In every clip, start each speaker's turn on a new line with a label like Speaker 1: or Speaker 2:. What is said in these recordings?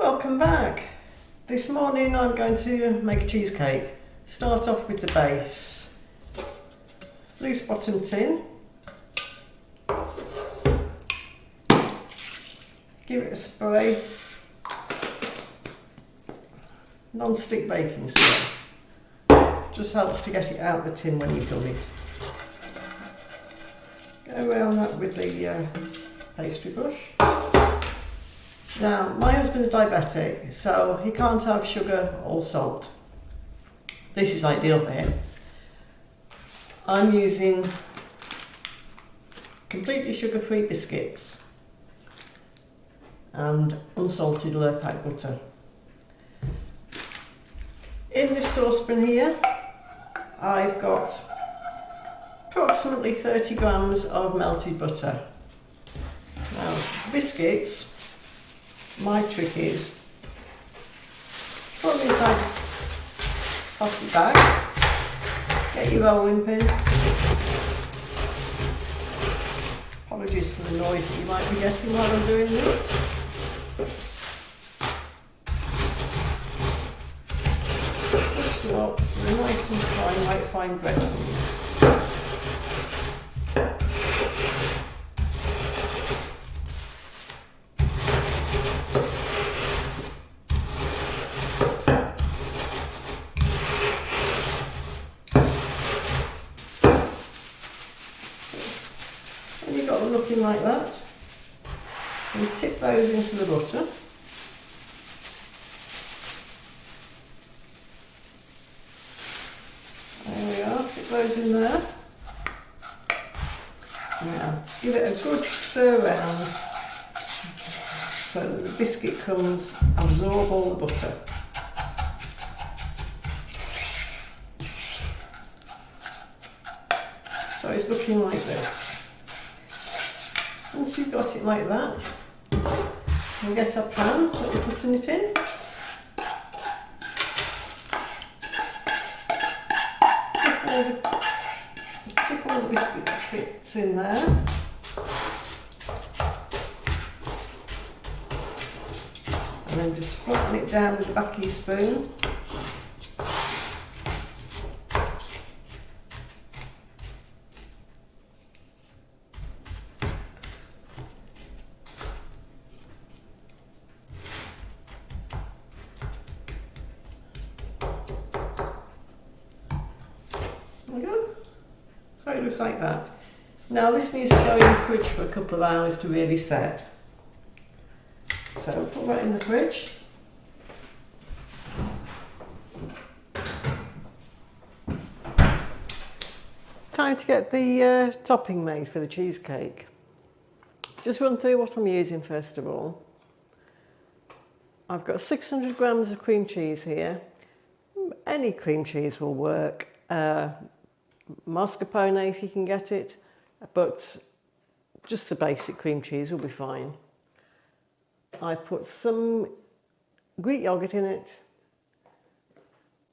Speaker 1: Welcome back. This morning I'm going to make a cheesecake. Start off with the base. Loose bottom tin. Give it a spray. Non-stick baking spray. Just helps to get it out of the tin when you've done it. Go around that with the pastry brush. Now, my husband's diabetic, so he can't have sugar or salt. This is ideal for him. I'm using completely sugar-free biscuits and unsalted Lurpak butter. In this saucepan here, I've got approximately 30 grams of melted butter. Now, biscuits, my trick is put them inside a plastic bag, get your rolling pin. Apologies for the noise that you might be getting while I'm doing this. Push them up so they're nice and fine, like fine breadcrumbs. When you've got them looking like that, you tip those into the butter. There we are, tip those in there. Now, give it a good stir around so that the biscuit crumbs absorb all the butter. So it's looking like this. Once you've got it like that, we'll get our pan that we're putting it in. Tip all the biscuit bits in there. And then just flatten it down with the back of your spoon. There we go. So it looks like that. Now this needs to go in the fridge for a couple of hours to really set. So put that in the fridge. Time to get the topping made for the cheesecake. Just run through what I'm using first of all. I've got 600 grams of cream cheese here. Any cream cheese will work. Mascarpone if you can get it, but just the basic cream cheese will be fine. I put some Greek yogurt in it,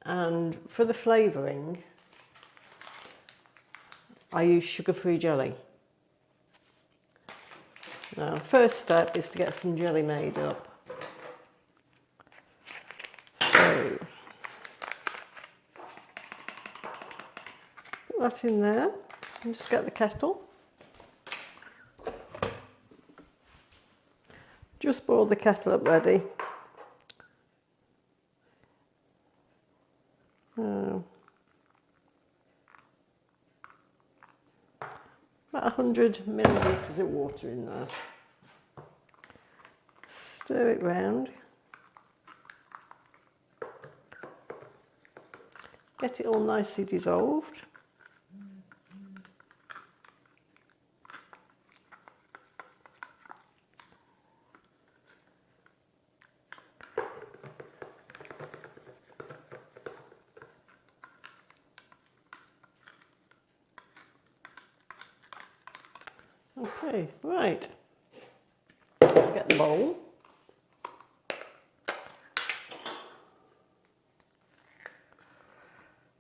Speaker 1: and for the flavouring I use sugar-free jelly. Now, first step is to get some jelly made up. So put that in there and just get the kettle. Just boil the kettle up ready. About 100 millilitres of water in there. Stir it round. Get it all nicely dissolved. Okay, right. Get the bowl.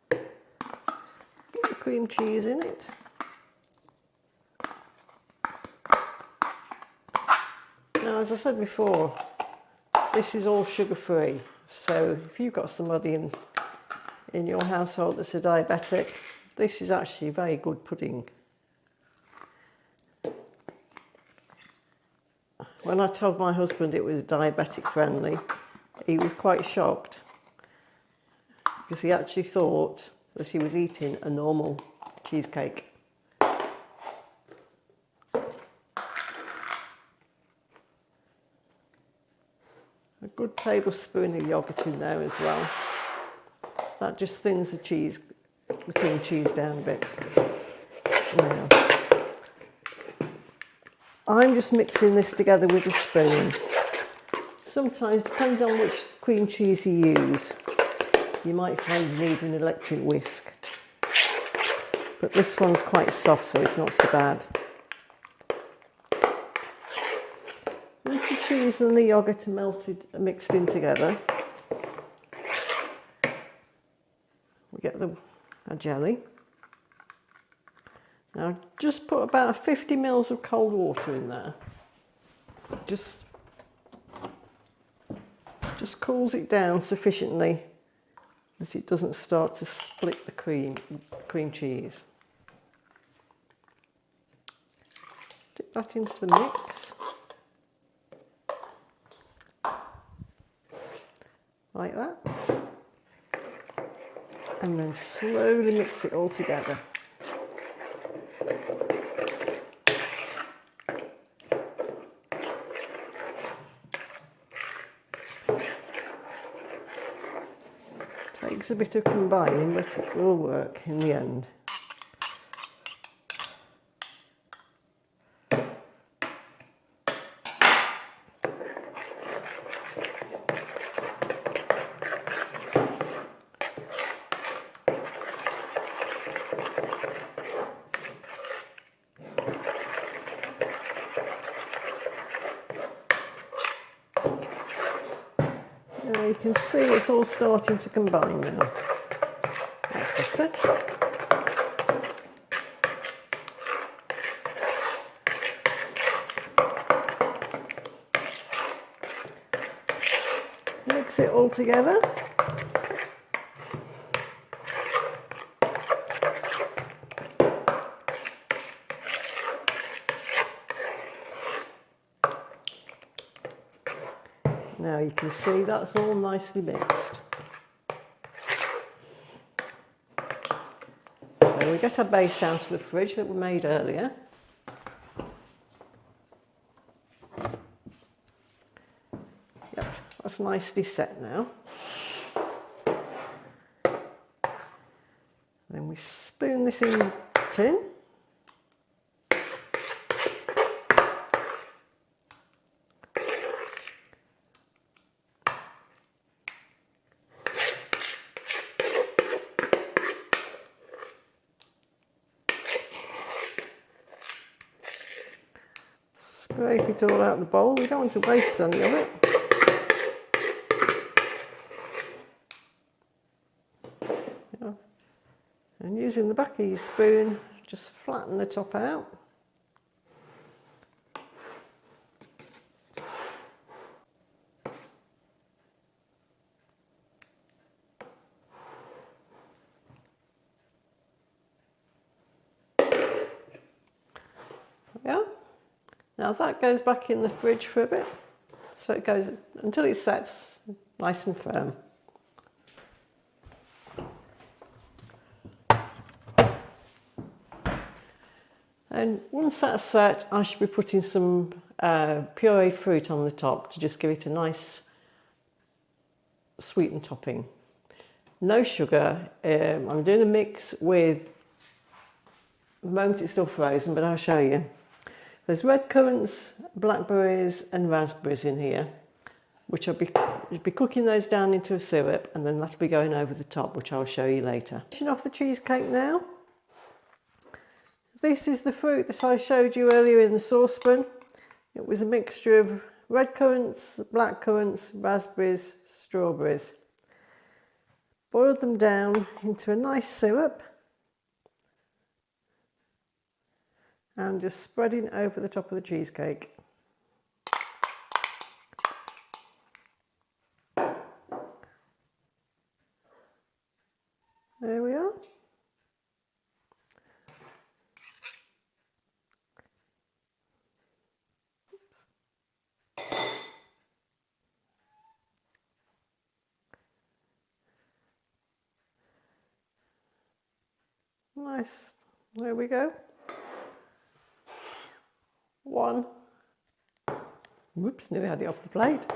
Speaker 1: Get the cream cheese in it. Now, as I said before, this is all sugar-free. So if you've got somebody in your household that's a diabetic, this is actually very good pudding. When I told my husband it was diabetic-friendly, he was quite shocked because he actually thought that he was eating a normal cheesecake. A good tablespoon of yoghurt in there as well. That just thins the cream cheese down a bit. Now, I'm just mixing this together with a spoon. Sometimes, depending on which cream cheese you use, you might find you need an electric whisk. But this one's quite soft, so it's not so bad. Once the cheese and the yoghurt are mixed in together, we get a jelly. Now just put about 50 ml of cold water in there. Just cools it down sufficiently as it doesn't start to split the cream cheese. Dip that into the mix. Like that. And then slowly mix it all together. Takes a bit of combining, but it will work in the end. Now you can see it's all starting to combine now. That's better. Mix it all together. Now you can see that's all nicely mixed. So we get our base out of the fridge that we made earlier. Yep, that's nicely set now. Then we spoon this in the tin. Scrape it all out of the bowl. We don't want to waste any of it. And using the back of your spoon, just flatten the top out. Yeah. Now that goes back in the fridge for a bit, so it goes until it sets nice and firm. And once that's set, I should be putting some pureed fruit on the top to just give it a nice sweetened topping. No sugar. I'm doing a mix with, at the moment it's still frozen, but I'll show you. There's red currants, blackberries and raspberries in here, which I'll be cooking those down into a syrup, and then that'll be going over the top, which I'll show you later. Finishing off the cheesecake now. This is the fruit that I showed you earlier in the saucepan. It was a mixture of red currants, black currants, raspberries, strawberries. Boiled them down into a nice syrup and just spreading over the top of the cheesecake. Nice. There we go. One. Whoops, nearly had it off the plate.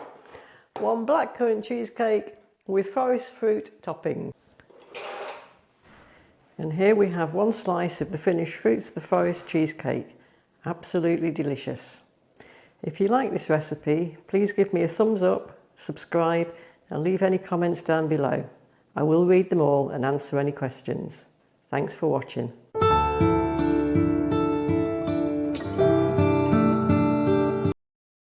Speaker 1: One blackcurrant cheesecake with forest fruit topping. And here we have one slice of the finished Fruits of the Forest cheesecake. Absolutely delicious. If you like this recipe, please give me a thumbs up, subscribe, and leave any comments down below. I will read them all and answer any questions. Thanks for watching.